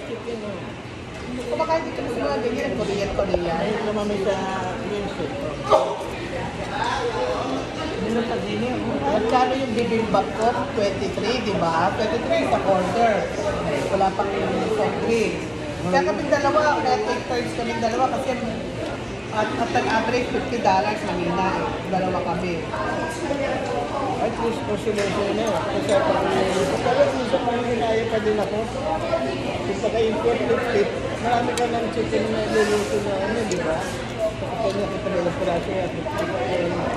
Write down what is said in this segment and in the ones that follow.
chicken, oh. Kumakain dito sa mga ganyan, Korean. Ay, lumamay sa Winship. Meron pa din yun. At kano yung bibimbap ko? 23, di ba? 23 sa order. Wala pang soft drink. Kaya kaming dalawa, kaya take turns kaming dalawa kasi at ang average $50 kanina eh. Dalawa kami. At least consolation na yun. Kasi pero minsan parang hinaya pa din ako. Kung paka-import flip, marami ka ng chicken na luluto na ano, di ba? Kapag nakita nila piraso yan,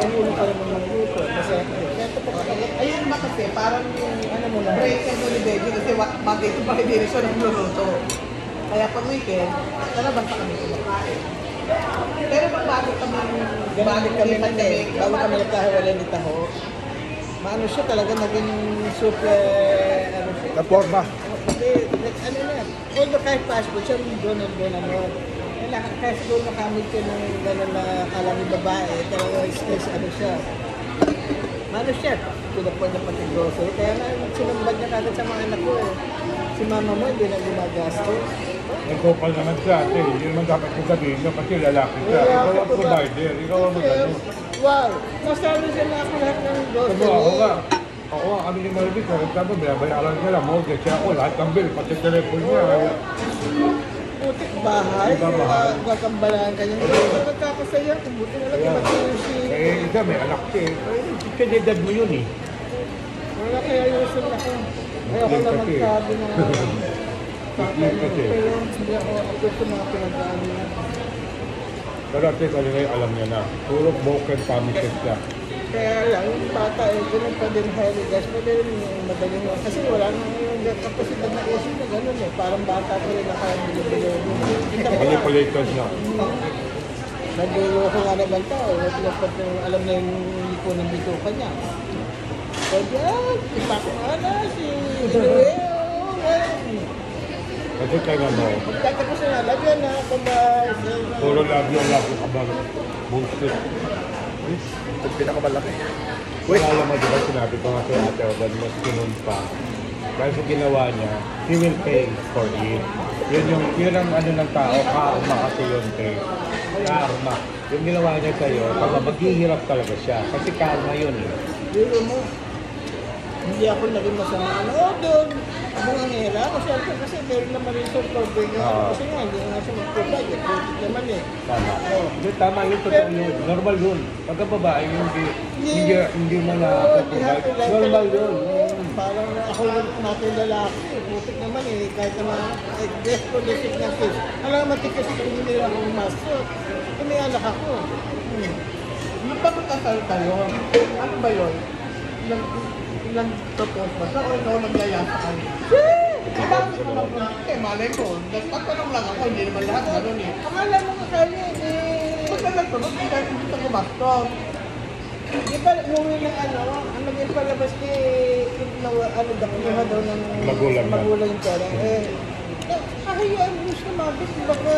nangulo ka naman ng luto. Kasi Ayun ba kasi, parang yung ano mo na, break and holiday kasi bagay ito pa hindi rin siya nagluluto. Kaya pag weekend, lalabas na kami kumakain. Pero pag bago kami bago kami nagkahiwalay ni Taho, maano siya talaga naging super, ano siya. Na-forma. Kasi, ano na, although kahit fast food, siya doon ano. Kahit siguro makamit ko ng gano'n na kala ni babae, pero skills ano siya. Ano siya, to the point na pati grocery, kaya nga sinambad niya kagad sa mga anak ko eh. Si mama mo hindi na gumagastos. Nagkopal naman siya ate. Hindi naman dapat kong sabihin nyo kasi lalaki siya. Ikaw ang provider. Ikaw ang magano. Wow! Nasabi siya na ako lahat ng grocery. Sabi ako nga. Ako nga kami ni Maribik. Sabi binabayaran niya lang. Mortgage siya ako. Lahat ng bill. Pati telephone niya. Putik bahay, gagambalaan ka niya. Nagkakasaya, kung buti na lang yung si... Eh, isa may anak siya eh. Kasi edad mo yun eh. Wala kaya ayusin ako. Ayoko lang magsabi ng... Pero hindi ako gusto mga pinag-ano niya. Pero ate, kanina alam niya na. Puro broken promises siya. Kaya lang, yung bata eh, ganun pa din highly gas, pwede rin yung madaling mo. Kasi wala nang yung kapasidad na isip na ganun eh. Parang bata ko rin na kaya bilibili. Manipulators na. Nag-ioko nga naman tao, dapat yung alam na yung lipo ng bituka niya. Pwede yan, ipako nga na si Kasi kaya mo. pagkatapos na lagyan na, bye-bye. Puro love ka ba? Bullshit. Yung pinakamalaki. Wala mo, di ba sinabi ko nga kay Ate Odan, mas kinun pa. Dahil sa ginawa niya, he will pay for it. Yun ang ano ng tao, karma kasi yun, te. Karma. Yung ginawa niya sa'yo, pag maghihirap talaga siya. Kasi karma yun eh. Biro mo, hindi ako naging masama. Ano, doon, ako nga nila. Kasi meron naman rin sa problem niya. Kasi nga, hindi nga siya mag-provide. Putik naman eh. Tama. Hindi, tama yun, totoo yun. Normal yun. Pagka babae, hindi mo na-provide. Normal yun. Parang ako natin lalaki. Putik naman eh. Kahit naman, best for the sicknesses. Alam naman, kasi kung hindi nila akong masok. May anak ako. Yung pagkakasal kayo, ano ba yun? Nag-propose ba siya o ikaw nagyaya sa kanya? Bakit mo lang po? Eh, malay ko. Nagtatanong lang ako, hindi naman lahat gano'n eh. Akala mo ka kanya eh. Ba't ka nagtanong? Kahit hindi ka gumastos. Di ba umuwi ng ano, ang naging palabas ni, ano daw, kinuha daw ng magulang yung pera. Kahayaan mo siya mabit, baka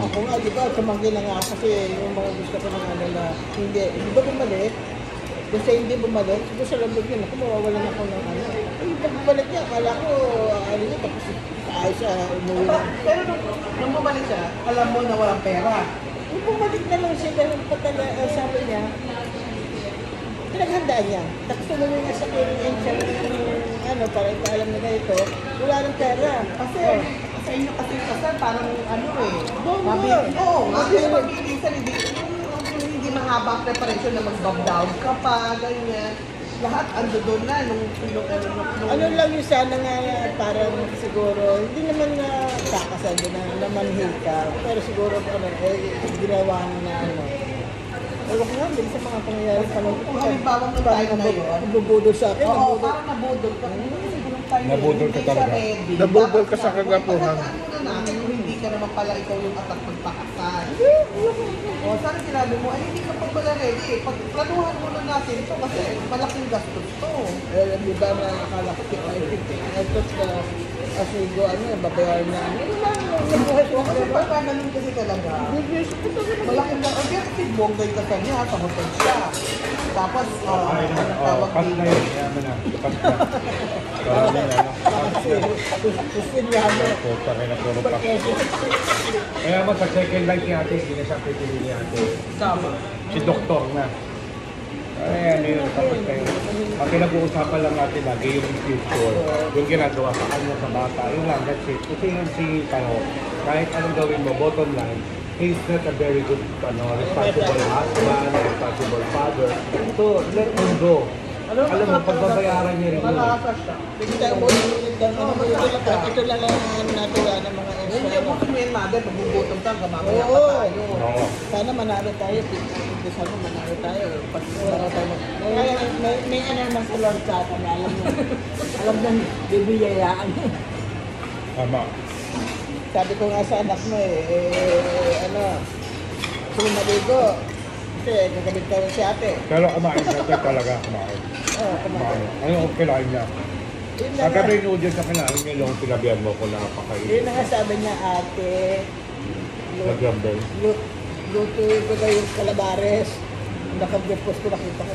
ako nga, di ba, tumanggi na nga kasi yung mga gusto ko ng ano na hindi. Di ba bumalik? Kasi hindi bumalik, siguro sa labog yun, ako mawawalan ako ng ano. Ay, pag bumalik niya, akala ko, ano niya, tapos ayos siya, umuwi na. Pero nung bumalik siya, alam mo na walang pera. Yung bumalik na lang siya, dahil patala, sabi niya, pinaghandaan niya. Tapos umuwi nga sa client siya ano, para ipaalam na ito, wala ng pera. Kasi sa inyo kasi kasal, parang ano eh. Bongo. Oo, mabilisan hindi mahaba ang preparation na mag-bob down ka pa, ganyan. Lahat ando doon na nung Ano lang yung sana nga parang siguro, hindi naman na kakasal din na manhil ka, pero siguro ano, ginawa na ano. Ewan ko nga, din sa mga pangyayari pa lang. Kung halimbawa mo tayo ngayon. Nabubudol sa akin. Oo, parang nabudol ka. Nabudol ka talaga. Nabudol ka sa kagapuhan. Kung hindi ka naman pala ikaw yung atak magpakasal. O, sana sinabi mo, ay hindi ka pa pala ready. Pagplanuhan muna natin ito kasi malaking gastos to. Eh, di ba na akala ko, I thought na asigo, ano, babayaran na. Ano naman, nabuhay ko. Kasi pagka ganun kasi talaga, malaking gastos. Kaya kasi bonggay ka sa niya, sa hotel siya. Tapos, Ay, anong tawag pas na dito? yun. Yaman na. Pas na. Susinyado. Puta rin na puro pa. Kaya mo sa second life ni ate, hindi na siya pipili ni ate. Tama. Si doktor na. Ay, ano yun, tapos kayo. Ang pinag-uusapan lang natin lagi yung future. Yung ginagawa sa kanya sa bata. Yun lang, that's it. Kasi yun si Tao, kahit anong gawin mo, bottom line, he's not a very good, responsible husband, responsible father. So, let him go. Alam mo, pagbabayaran niya rin yun. Malasa siya. Bigla mo ito lang ang natuwa ng mga Hindi extra. mo kami yung mother, magugutom ka, mamaya pa Oo. tayo. Oo. Sana manalo tayo. Sana manalo tayo. Pag manalo tayo. Kaya may ano naman sa Lord sa atin. Alam mo. Alam mo, bibiyayaan. Tama. Sabi ko nga sa anak mo kung maligo. Kasi nagabit ka rin si ate. Pero kumain siya, talaga kumain. Oo, kumain. Ano yung kinain niya? Yun na nga. Pagka may noodles na kinain niya, long sinabihan mo ko na napakain. Yun na nga sabi niya ate. Nag-gamble. Lutuin ko na yung calabares. Nakabipos ko, nakita ko.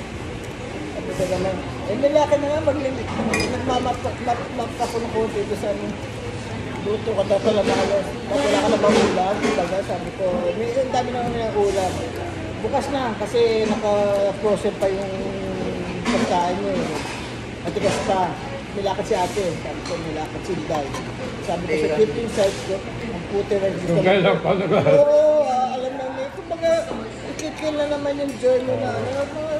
Sabi ko naman, nilaki na nga nagmamap ako ng konti ito sa amin. Luto ka daw calabares. Tapos wala ka na bang ulam? Diba? Sabi ko, may dami naman ng ulam. Bukas na kasi naka-frozen pa yung pagkain niya eh. Matigas pa. Nilakad si ate. Sabi ko, nilakad si Day. Sabi ko sa keep inside ko, ang puti na gusto. Yung kailang pala ba? Oo, alam na niya. Kumbaga, ikikil na naman yung journey na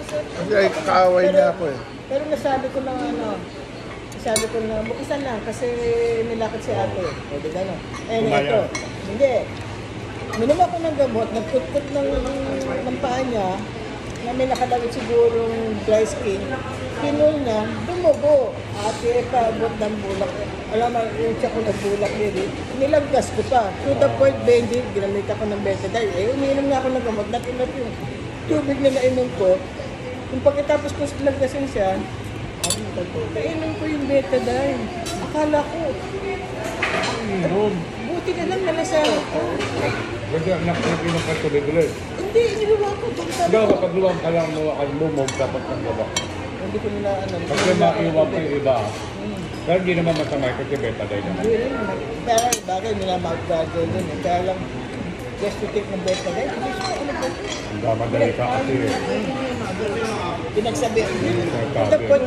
Kasi ay kakaaway niya ako eh. Pero nasabi ko na sabi ko na bukisan lang kasi nilakad si ate. O di gano'n. Eh, Kumaya. ito. Hindi. Minom ako ng gamot, nagkutkot ng paa niya, na may nakalawit sigurong dry skin. Pinul na, dumugo. Ate, paabot ng bulak. Alam mo, yung siya ko nagbulak din. Nilaggas ko pa. To the point, Benji, ginamit ako ng betadine. Eh, umiinom nga ako ng gamot. Natinap yung tubig na nainom ko. Yung pagkatapos ko lagdasin siya, kainom ko yung betadine. Akala ko, buti na lang nalasahan ko. Kasi anak ko yung pinakatuloy ulit. Hindi, iniluwa ko. Hindi ako kapag luwang ka lang mawakan mo, dapat ng baba. Hindi ko nila Kasi maiwan ko yung iba. Pero hindi naman masama kasi betadine naman. Hindi rin. Pero bagay nila mag-graduate din. Kaya lang, just to take ng betadine, hindi siya ako nag-betadine. Hindi madali ka kasi. Pinagsabi. Tapos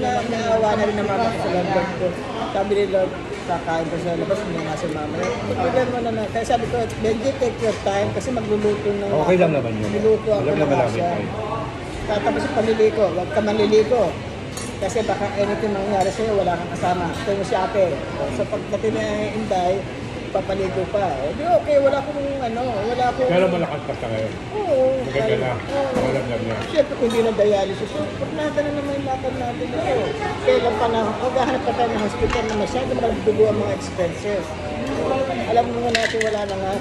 na naawa na rin naman ako sa Lord ko. Sabi ni Lord, kakain ko sa labas, hindi nga si mama. Bigyan mo na. Kaya sabi ko, Benji, take your time kasi magluluto ng Okay lang naman yun. Niluto ako Alam ng naman namin asya. tayo. Tatapos yung panliliko, huwag ka manliliko. Kasi baka anything mangyari sa'yo, wala kang kasama. Ito mo si ate. So pagdating na Inday, papaligo pa. O di okay, wala akong wala akong... Pero malakas pa siya ngayon. Oo. Maganda na. Oo. Alam lang niya. Siyempre kung hindi na dialysis, so pag natin na naman yung lakad natin ito. Kailan pa na, maghahanap pa tayo ng hospital na masyado magdugo ang mga expenses. Alam mo natin wala na nga,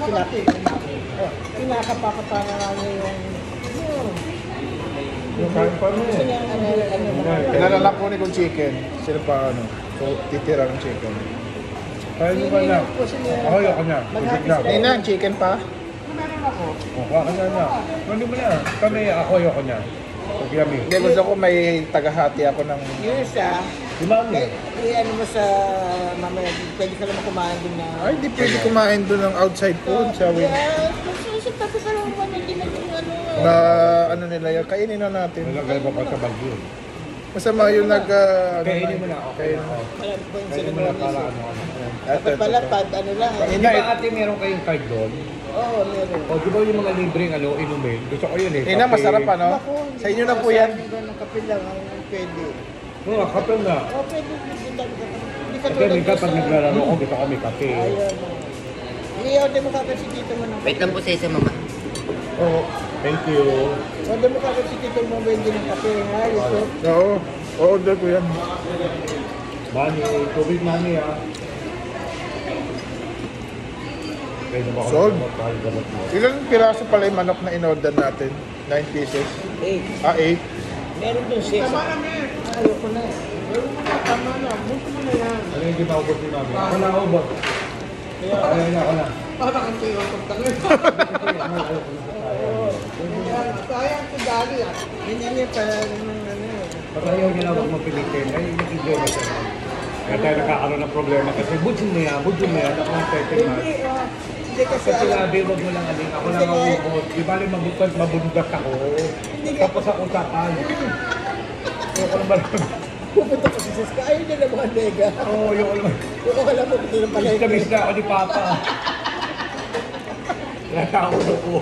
kinakapakapa na nga yung... Yung kain pa mo Gusto eh. niya Pinalala ko ni kong chicken. Sino pa so titira ng chicken. Kain mo ba na? Ako yung kanya. Tubig na. Hindi na, chicken pa. Kuha ka na na. Hindi mo na. Kami, ako yung kanya. Pag yummy. Hindi, gusto ko may tagahati ako ng... Yung isa, Di ba ano? ano mo sa mamaya, pwede ka naman kumain din na... Ay, di pwede kumain doon ng outside food sa win. Tapos parang hindi na yung Na ano nila yan, kainin na natin. Nalagay ko pa sa bagyo. Masama yung nag... Kainin mo na. Okay na. Alam ko yung Kainin mo na para ano. Dapat pala, ano lang. Di ba ate meron kayong card doon? Oo, meron. O di ba yung mga libreng inumin? Gusto ko yun eh. Ina, masarap ano? Ako, Sa inyo na po yan. Ng kape lang, ang pwede. Oo, kape na. Oo, pwede. Hindi ka Kasi minsan pag naglalaro ko, gusto kami kape. Ayun. I-order mo kagad si Tito mo ng Wait lang po sa isa, mama. Oo. Thank you. Order mo kagad si Tito mo Wendy ng kape, ha? Yusuf? Oo, order ko yan. Mani, tubig mani ah. Kaya naman ako Sold. gamot, kahit gamot mo. Ilan piraso pala yung manok na in-order natin? 9 pieces? 8. Ah, 8? Meron dun 6. Tama na, men. Ayoko na. Tama na. Buto mo na yan. Ano yung ginaubos ni mami? Ako na ubos. Ayaw na, ako na. Parang ang tuyo ang pagtangin. Sayang si Dali ah. Hindi niya para ng ano. Pag ayaw niya na huwag mapilitin, ay nag-enjoy na siya. Kaya tayo nakakaroon ng problema kasi budyo mo yan, ako ang 30 months. Hindi kasi Kasi sabi, wag mo lang aling, ako lang ang ubod. Di ba mabundak ako. Tapos ako tapan. Yung ko naman. pupunta ko sa Siska. Ayun nila mga nega. Oo, yung ko naman. Yung ko alam mo, pupunta ng palengke. Miss na ako ni Papa. Natawag ako.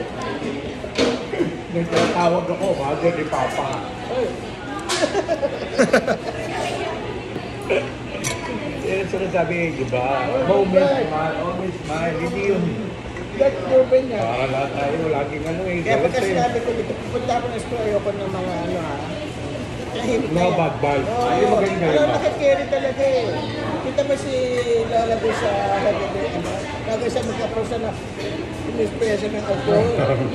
Nagtatawag ako, bago ni Papa. Yan ang sinasabi, di ba? Always smile. Hindi yun. That's proven niya. Para lahat tayo, laging ano eh. Kaya pagka galit eh. sinabi ko dito, pupunta ako ng store, ayoko ng mga ano ha. Tahimik No bad vibes. Hindi magaling kayo alam, ba? nakikiri talaga eh. Kita mo si Lola doon sa Hagado, bago siya magka-approach na in-spray siya ng alcohol.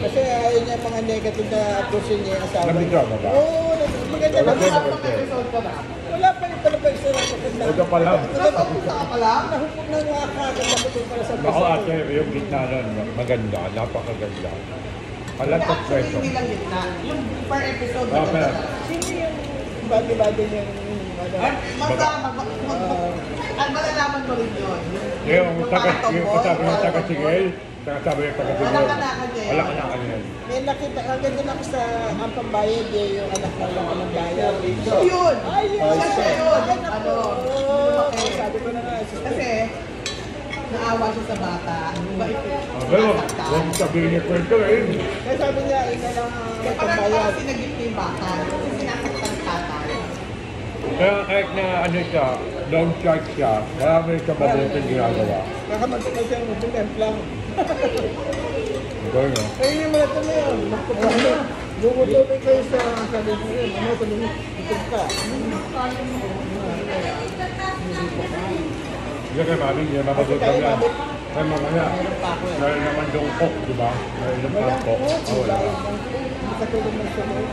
Kasi ayaw niya mga negative na approach niya yung asawa. Nabigyan mo ba? Oo, maganda na. Nakapang episode ka na. Wala pa rin pala pa isa na maganda. Ito pa lang. Nakapunta ka pa lang? Nahukog na nga kagad ako doon para sa Ako ate, yung gitna nun, maganda, napakaganda. Alat of Actually, question. hindi lang gitna. Yung per episode Ah, maganda. Sino yung bagi-bagi niyang ano? Ang malalaman mo rin yun. Yung parang tomboy, kasabi ng parang taga-sigil, kasabi ng taga-sigil. Walang kanakan niya. Wala kanakan yan. May nakita, ang ganda na ako sa ang pambayad eh, yung anak ng mga ng bayad. So yun! Ayun! Siya yun! Ano? Lumaki. Sabi ko na nga, Kasi, naawa siya sa bata. Pero, huwag sabihin niya kwento eh. kaya sabi niya, ina lang Kaya ang parang pambayad. sinagip niya yung bata. Kasi sinasaktan ng tatay. Kaya kahit na ano siya, down charge siya, marami siya mabuting ginagawa. Kakamagpapay siya ng tumemp lang. Gawin mo. Ayun yung mga tumi yun. Magpapano. Bumutubig kayo sa sabi ko yun. Ano, sabi mo, itong ka. Hindi kay mami niya, mapagutom yan. Kaya mamaya, meron naman yung cook, di ba? Meron naman Wala ang cook. po. Ah, wala. Hindi katulog ng sunod.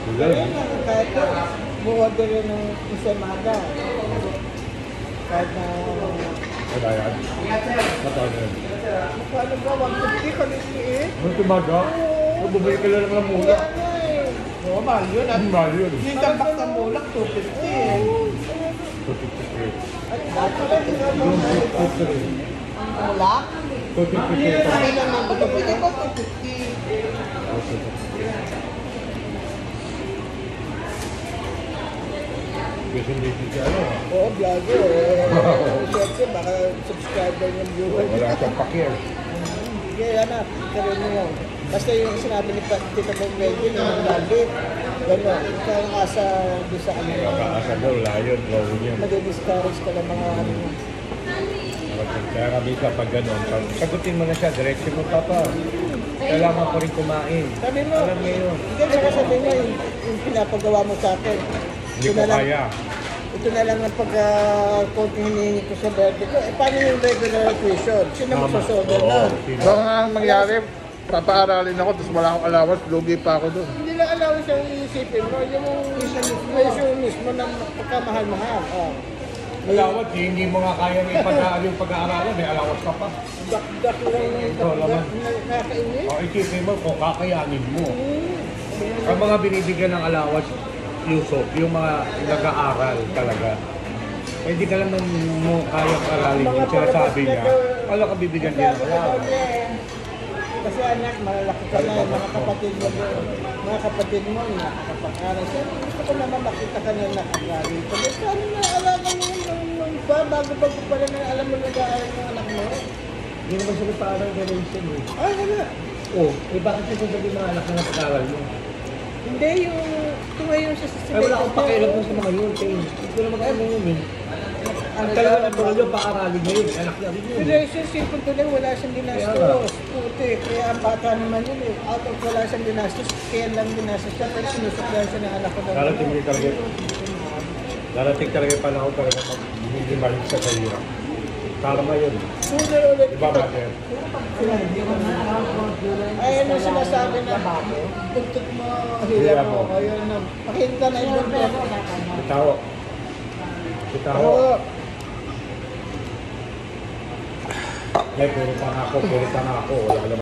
Wala Kaya eh. nga, kahit bu-order yun ng isang maga. Kahit na, Wala yan. Matawag yan. paano ba, 150 kalisiin? Ano tumaga? Bumili ka lang ng mula. Kaya nga eh. Oo, mahal yun. At Ang mahal yun. yung tambak ng mulak, 250 eh. 253. At dati lang, hindi naman Yung ano ba? 253. Ang mulak? 253. Sabi lang ng pagkabili ko, 250. Kasi hindi siya ano. Oo, vlogger eh. Siyempre, baka subscriber ng viewer. Wala siyang pakir. Sige, anak, karoon mo yun. Basta yung sinabi ni Tita Bong Wendy, yung lagi, gano'n, ikaw ang asa doon sa ano, Nakaasa daw, layon, drawing yun. madi-discourage ka ng mga ano. Kaya kami ka pag gano'n, sagutin mo na siya, direksyon mo papa. Kailangan ko rin kumain. Sabi mo, Alam mo yun. hindi, saka sabi mo, yung pinapagawa mo sa akin. Hindi ko kaya. Ito na lang ang pag-konting hinihingi ko sa birthday ko. Eh, paano yung regular tuition? Sino Tama. magsasober Oo, na? sino? So, ang mangyari, papaaralin ako, tapos wala akong allowance, lugi pa ako doon. Hindi lang allowance yung iisipin mo, yung mismo ng pagkamahal-mahal. Oh. Alawat, hindi mo nga kaya may yung pag-aaralan, may alawat ka pa. Dak-dak lang ng Ito naman. nakakainis. O isipin mo kung kakayanin mo. Ang mga binibigyan ng alawat, Yusuf, yung mga nag-aaral talaga. Eh di ka lang mo kayang aralin yung sinasabi niya. Wala ka bibigyan din ng alawat. Kasi anak, malalaki ka na, mga kapatid mo, nakakapag-aral. Siyempre, gusto ko naman makita ka na nakag-aral. Kasi paano na alaman mo yung ba, bago-bago pa rin alam mo nag-aaral ng anak mo? Hindi naman sila pa-aral generation eh. Ay, wala. Oh, eh bakit siya sabi mga anak na pag-aral mo? Hindi, yung tumayo siya sa Ay wala akong pakialam mo sa mga yun, Tay. Hindi ko na mag-aral yun eh. Ang talaga ng mga yun, pa-aralin niya yun. Anak niya rin yun. Relationship ko tuloy, wala siyang ginastos. Puti, kaya ang bata naman yun eh. Out of wala siyang ginastos, kaya lang ginastos siya. Pero sinusuklan siya ng anak ko. Darating din talaga. Darating talaga yung panahon talaga pag hindi balik sa kahirap. Karma yun. Sooner ulit. Di ba, Mate? Ay, ano sinasabi na tuntot mo, hila mo, ayun na. Pakita na yung Bitaw. Bitaw. Oo. Puro pa nga ako. Wala naman.